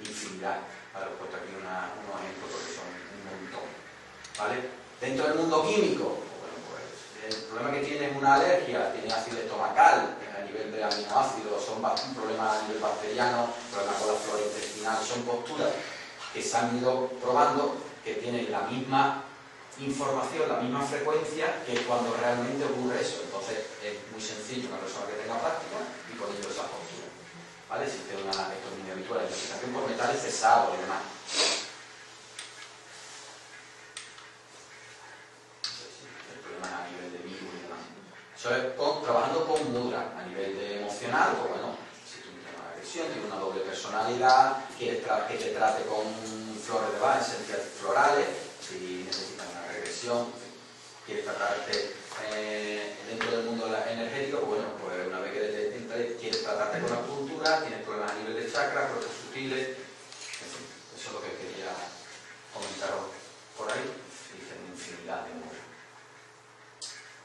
infinidad. Vale, os he puesto aquí unos ejemplos porque son un montón. ¿Vale? Dentro del mundo químico, bueno, pues, el problema que tiene es una alergia, tiene ácido estomacal, a nivel de aminoácidos, son problemas a nivel bacteriano, problemas con la flora intestinal, son posturas que se han ido probando que tienen la misma información, la misma frecuencia que cuando realmente ocurre eso. Entonces es muy sencillo una persona que tenga práctica y poniendo esas posturas. ¿Vale? Existe esto es muy habitual, la intoxicación por metales pesados y demás. El problema es a nivel de virus y demás. Eso es trabajando con mudra. A nivel de emocional, pues bueno, si tú tienes una agresión, tienes una doble personalidad, quieres que te trate con flores de Bach, esencias florales, si necesitas una regresión, quieres tratarte dentro del mundo energético, pues bueno, pues una vez que quieres tratarte con acupuntura, tienes problemas a nivel de chakras, procesos sutiles, en fin, eso es lo que quería comentaros por ahí, dicen infinidad de modos.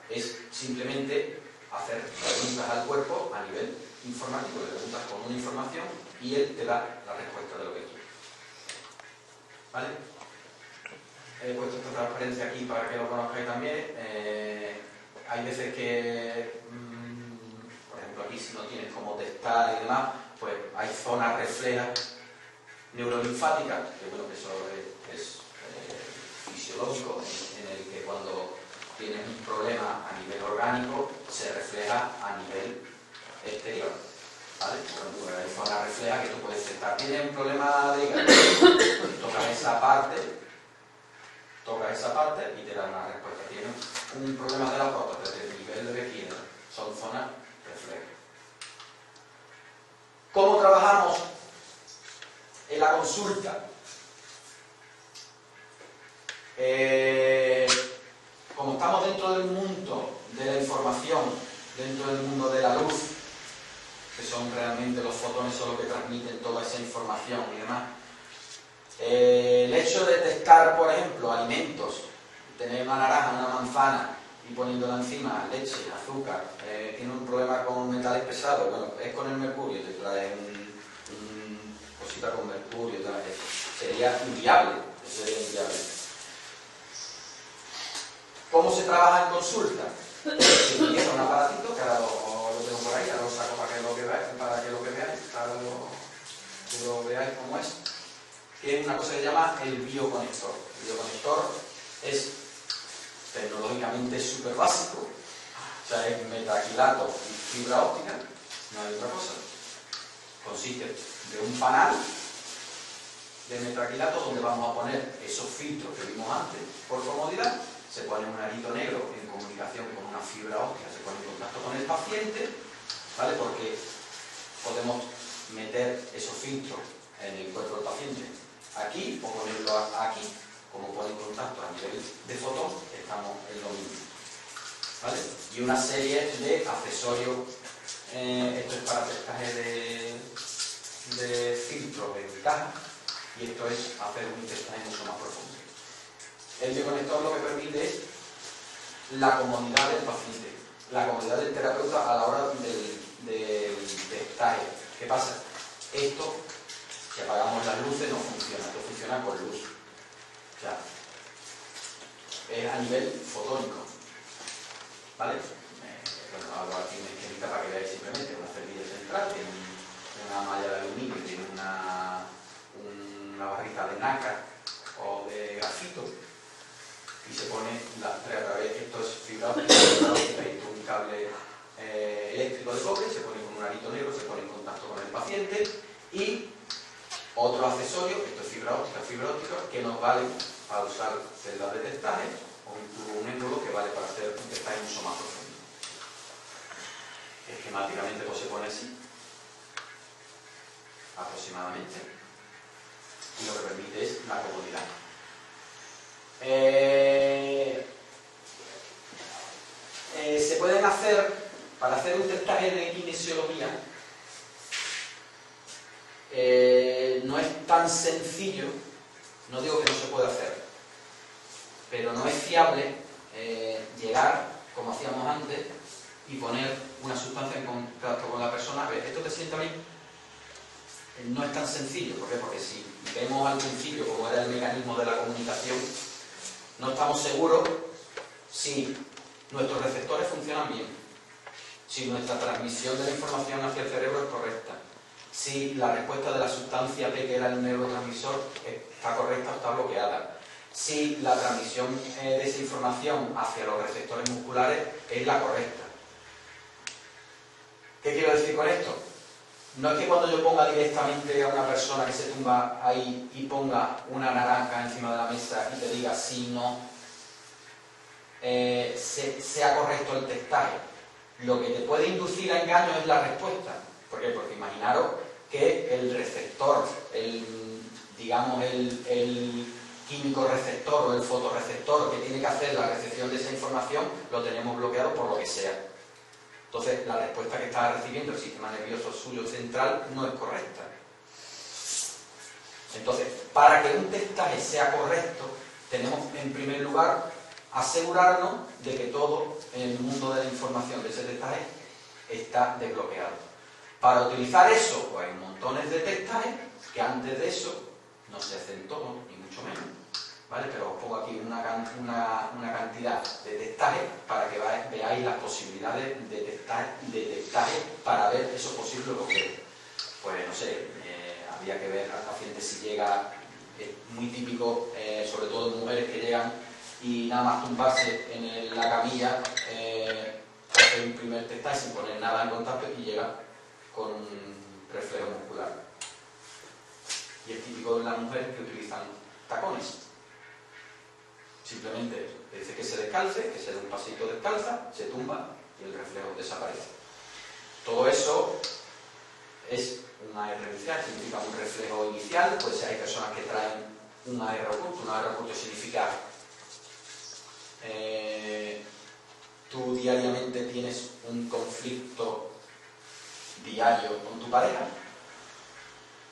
Es simplemente hacer preguntas al cuerpo a nivel informático, le preguntas con una información y él te da la respuesta de lo que quieres. ¿Vale? He puesto esta transparencia aquí para que lo conozcáis también. Hay veces que, por ejemplo, aquí si no tienes cómo testar y demás, pues hay zonas reflejas neurolinfáticas, que bueno, que eso es fisiológico, en el que cuando tienes un problema a nivel orgánico, se refleja a nivel exterior. ¿Vale? Bueno, pues hay zonas reflejas que tú puedes testar. ¿Tienes un problema de hígado? Tocas esa parte y te dan una respuesta. Tienes un problema de la próstata, del nivel de vejiga, son zonas reflejas. ¿Cómo trabajamos en la consulta? Como estamos dentro del mundo de la información, dentro del mundo de la luz, que son realmente los fotones, son los que transmiten toda esa información y demás, el hecho de testar, por ejemplo, alimentos, tener una naranja, una manzana y poniéndola encima, leche, azúcar, tiene un problema con metales pesados, bueno, es con el mercurio, te trae cosita con mercurio, sería inviable, ¿Cómo se trabaja en consulta? Tiene un aparatito que ahora lo tengo por ahí, ahora lo saco para que lo veáis, para que lo veáis cómo es. que es una cosa que se llama el bioconector. El bioconector es tecnológicamente súper básico, o sea, es metacrilato y fibra óptica, no hay otra cosa. Consiste de un panel de metacrilato donde vamos a poner esos filtros que vimos antes por comodidad. Se pone un arito negro en comunicación con una fibra óptica, se pone en contacto con el paciente, ¿vale? Porque podemos meter esos filtros en el cuerpo del paciente aquí o ponerlo aquí. Como pone en contacto a nivel de fotón, estamos en lo mismo, ¿vale? Y una serie de accesorios, esto es para testaje de filtros en caja, y esto es hacer un testaje mucho más profundo. El bioconector lo que permite es la comodidad del paciente, la comodidad del terapeuta a la hora del testaje. ¿Qué pasa? Esto, si apagamos las luces, no funciona, esto funciona con luz. O sea, es a nivel fotónico, ¿vale? Bueno, hago aquí una esquemita para que veáis simplemente una cerilla central, tiene una malla de aluminio, tiene una barrita de nácar o de grafito, y se pone las tres a través. Esto es fibra óptica, esto es un cable eléctrico de cobre, se pone con un arito negro, se pone en contacto con el paciente, y otro accesorio, esto es fibra óptica, que nos vale para usar celdas de testaje, o un tubo, un émbolo que vale para hacer un testaje mucho más profundo. Esquemáticamente pues se pone así, aproximadamente, y lo que permite es la comodidad. Se pueden hacer, para hacer un testaje de kinesiología, no es tan sencillo, no digo que no se pueda hacer, pero no es fiable llegar, como hacíamos antes, y poner una sustancia en contacto con la persona. A ver, ¿esto te sienta bien? No es tan sencillo. ¿Por qué? Porque si vemos al principio cómo era el mecanismo de la comunicación, no estamos seguros si nuestros receptores funcionan bien, si nuestra transmisión de la información hacia el cerebro es correcta, si la respuesta de la sustancia P, que era el neurotransmisor, está correcta o está bloqueada, si la transmisión de esa información hacia los receptores musculares es la correcta. ¿Qué quiero decir con esto? No es que cuando yo ponga directamente a una persona que se tumba ahí y ponga una naranja encima de la mesa y te diga si no sea correcto el testaje. Lo que te puede inducir a engaño es la respuesta. ¿Por qué? Porque imaginaros que el receptor, digamos el químico receptor o el fotorreceptor que tiene que hacer la recepción de esa información, lo tenemos bloqueado por lo que sea. Entonces, la respuesta que está recibiendo el sistema nervioso suyo central no es correcta. Entonces, para que un testaje sea correcto, tenemos en primer lugar asegurarnos de que todo en el mundo de la información de ese testaje está desbloqueado. Para utilizar eso, pues hay montones de testajes que antes de eso no se hacen todos, ni mucho menos, ¿vale? Pero os pongo aquí una cantidad de testajes para que veáis las posibilidades de testaje para ver esos posibles bloqueos. Pues no sé, habría que ver al paciente si llega, es muy típico, sobre todo en mujeres que llegan y nada más tumbarse en la camilla, hacer un primer testaje sin poner nada en contacto y llega con un reflejo muscular. Y es típico de las mujeres que utilizan tacones. Simplemente le dice que se descalce, que se dé un pasito descalza, se tumba y el reflejo desaparece. Todo eso es un AR inicial, significa un reflejo inicial. Pues hay personas que traen un AR oculto. Un AR oculto significa tú diariamente tienes un conflicto diario con tu pareja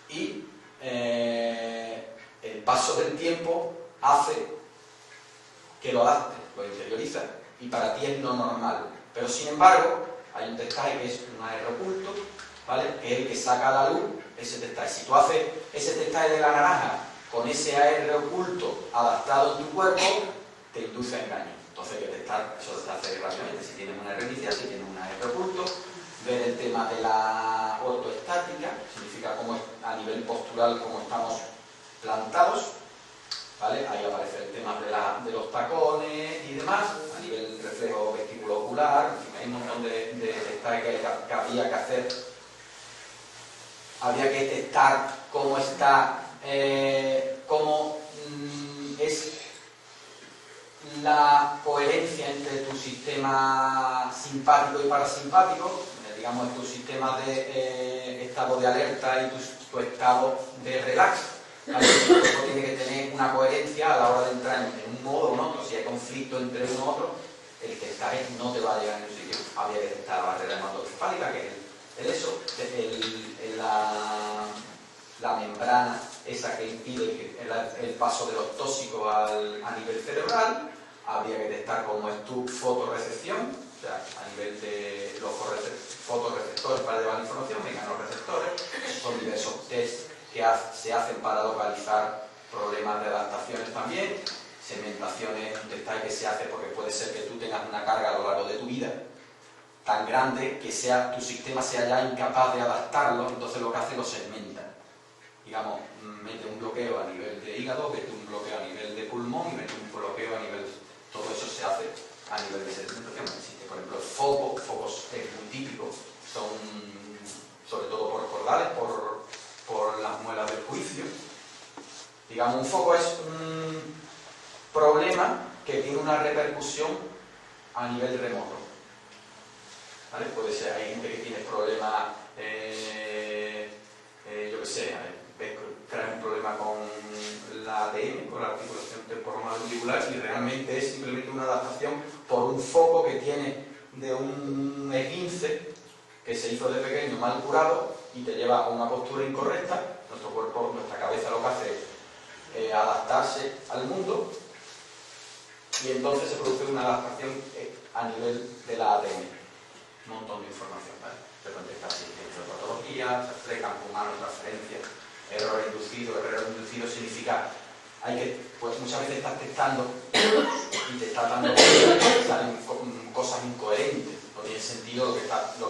y el paso del tiempo hace que lo adaptes, lo interioriza y para ti es lo normal. Pero sin embargo, hay un testaje que es un AR oculto, ¿vale? Que es el que saca a la luz ese testaje. Si tú haces ese testaje de la naranja con ese AR oculto adaptado en tu cuerpo, te induce a engaño. Entonces hay que testar, eso se hace rápidamente, si tienes una AR inicial, si tienes un AR oculto, ver el tema de la ortoestática, significa cómo a nivel postural cómo estamos plantados, ¿vale? Ahí aparece el tema de los tacones y demás, a nivel reflejo vestibulo-ocular, hay un montón de detalles que había que hacer. Habría que testar cómo está, cómo es la coherencia entre tu sistema simpático y parasimpático, digamos tu sistema de estado de alerta y tu estado de relax. ¿Vale? El cuerpo tiene que tener una coherencia a la hora de entrar en un modo o en otro. Si hay conflicto entre uno u otro, el testaje no te va a llegar en un sitio. Habría que testar la barrera hematocefálica, que es la membrana esa que impide el paso de los tóxicos a nivel cerebral. Habría que testar cómo es tu fotorrecepción, o sea, a nivel de los fotorreceptores para llevar la información, mecanorreceptores. Son diversos tests que se hacen para localizar problemas de adaptaciones también. Segmentaciones, un testaje que se hace porque puede ser que tú tengas una carga a lo largo de tu vida tan grande que tu sistema sea ya incapaz de adaptarlo, entonces lo que hace lo segmenta. Digamos, mete un bloqueo a nivel de hígado, mete un bloqueo a nivel de pulmón y mete un bloqueo a nivel... Todo eso se hace a nivel de segmentación. Existe, por ejemplo, focos muy típicos, son sobre todo por cordales, por las muelas del juicio. Digamos, un foco es un problema que tiene una repercusión a nivel remoto. ¿Vale? Puede ser, hay gente que tiene problemas, yo qué sé, trae un problema con la ADN, con la articulación temporomandibular, y realmente es simplemente una adaptación por un foco que tiene de un esguince que se hizo de pequeño mal curado y te lleva a una postura incorrecta. Nuestro cuerpo, nuestra cabeza lo que hace es adaptarse al mundo, y entonces se produce una adaptación a nivel de la ADN. Un montón de información, ¿vale? Se contesta asistencia de patología, campo humano, transferencia, error inducido significa pues muchas veces estás testando y te está dando salen cosas incoherentes, no tiene sentido lo que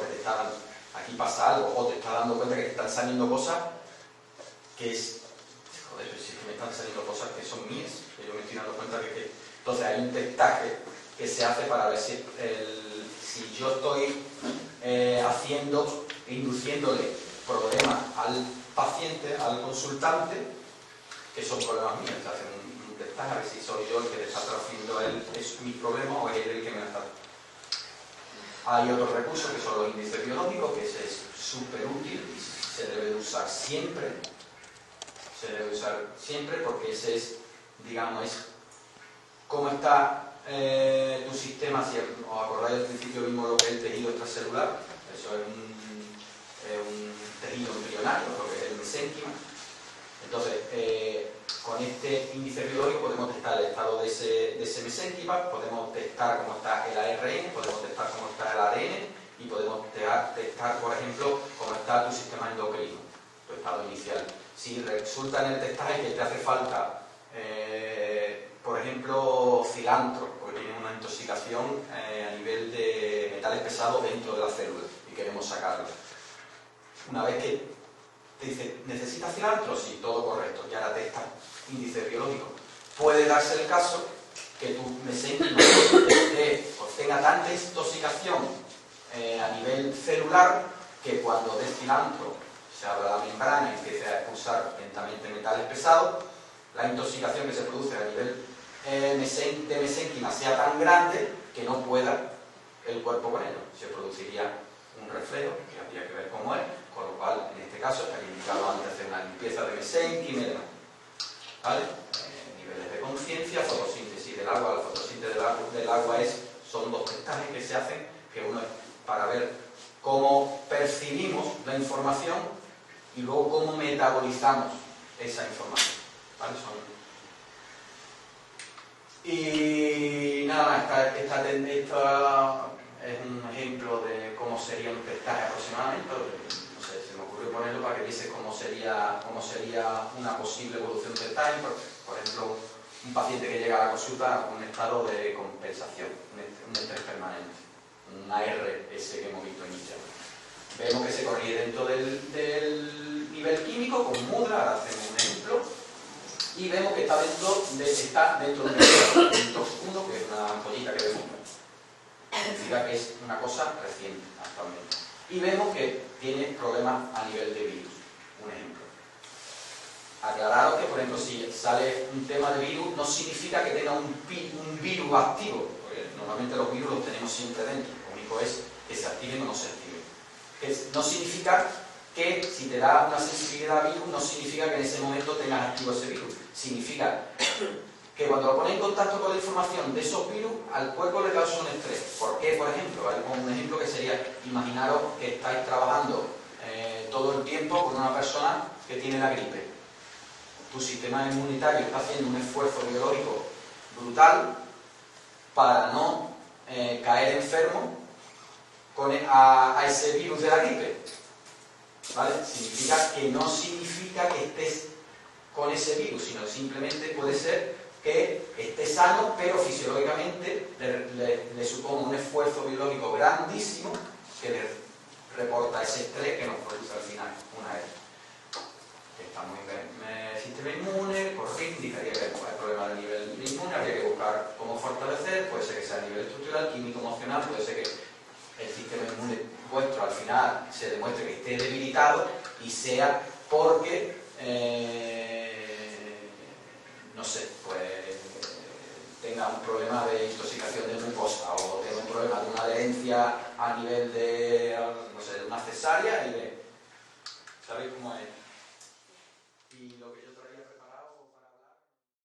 te está dando. Aquí pasa algo, o te está dando cuenta que te están saliendo cosas que es, joder, si es que me están saliendo cosas que son mías, que yo me estoy dando cuenta de que... Entonces hay un testaje que se hace para ver si yo estoy induciéndole problemas al paciente, al consultante, que son problemas míos. Se hace un testaje a ver si soy yo el que le está traduciendo es mi problema o es él el que me lo está. Hay otros recursos que son los índices biológicos, que ese es súper útil y se debe de usar siempre. Se debe usar siempre porque ese es, digamos, es cómo está tu sistema. Si os acordáis al principio vimos lo que es el tejido extracelular, eso es un tejido embrionario, lo que es el mesénquima. Entonces, con este índice biológico podemos testar el estado de ese mesénquima, podemos testar cómo está el ARN, podemos testar cómo está el ADN y podemos testar, por ejemplo, cómo está tu sistema endocrino, tu estado inicial. Si resulta en el testaje que te hace falta, por ejemplo, cilantro, porque tiene una intoxicación a nivel de metales pesados dentro de la célula y queremos sacarlo. Una vez que te dice, ¿necesitas cilantro? Sí, todo correcto, y ahora testa índice biológico. Puede darse el caso que tu mesénquima tenga tanta intoxicación a nivel celular que cuando des cilantro se abra la membrana y empiece a expulsar lentamente metales pesados, la intoxicación que se produce a nivel de mesénquima sea tan grande que no pueda el cuerpo con ello. Se produciría un reflejo, que habría que ver cómo es, con lo cual en este caso está indicado antes hacer una limpieza de mesénquima y demás. ¿Vale? Niveles de conciencia, fotosíntesis del agua. La fotosíntesis del agua son dos testajes que se hacen, que uno es para ver cómo percibimos la información y luego cómo metabolizamos esa información. ¿Vale? Y nada, esta es un ejemplo de cómo sería un testaje aproximadamente. No sé, se me ocurrió ponerlo para que viese cómo sería una posible evolución del testaje. Por ejemplo, un paciente que llega a la consulta con un estado de compensación, un estrés permanente, un ARS que hemos visto inicialmente. Vemos que se corría dentro del nivel químico con mudra. Ahora hacemos un ejemplo. y vemos que está dentro de un TOX1, que es una ampollita que vemos. Significa que es una cosa reciente actualmente. Y vemos que tiene problemas a nivel de virus. Un ejemplo. Aclararos que, por ejemplo, si sale un tema de virus, no significa que tenga un virus activo, porque normalmente los virus los tenemos siempre dentro. Lo único es que se activen o no se activen. No significa que si te da una sensibilidad a virus, no significa que en ese momento tengas activo ese virus. Significa que cuando lo pones en contacto con la información de esos virus, al cuerpo le causa un estrés. ¿Por qué? Por ejemplo, ¿vale? Como un ejemplo que sería, imaginaros que estáis trabajando todo el tiempo con una persona que tiene la gripe. Tu sistema inmunitario está haciendo un esfuerzo biológico brutal para no caer enfermo a ese virus de la gripe. ¿Vale? No significa que estés con ese virus, sino simplemente puede ser que esté sano, pero fisiológicamente le suponga un esfuerzo biológico grandísimo que le reporta ese estrés que nos produce al final una hernia. Estamos en el sistema inmune, correcto, indicaría que hay problemas a nivel inmune, habría que buscar cómo fortalecer, puede ser que sea a nivel estructural, químico, emocional, puede ser que el sistema inmune vuestro al final se demuestre que esté debilitado y sea porque no sé, pues tenga un problema de intoxicación de mucosa o tenga un problema de una adherencia a nivel de, no sé, de una cesárea y de... ¿Sabéis cómo es?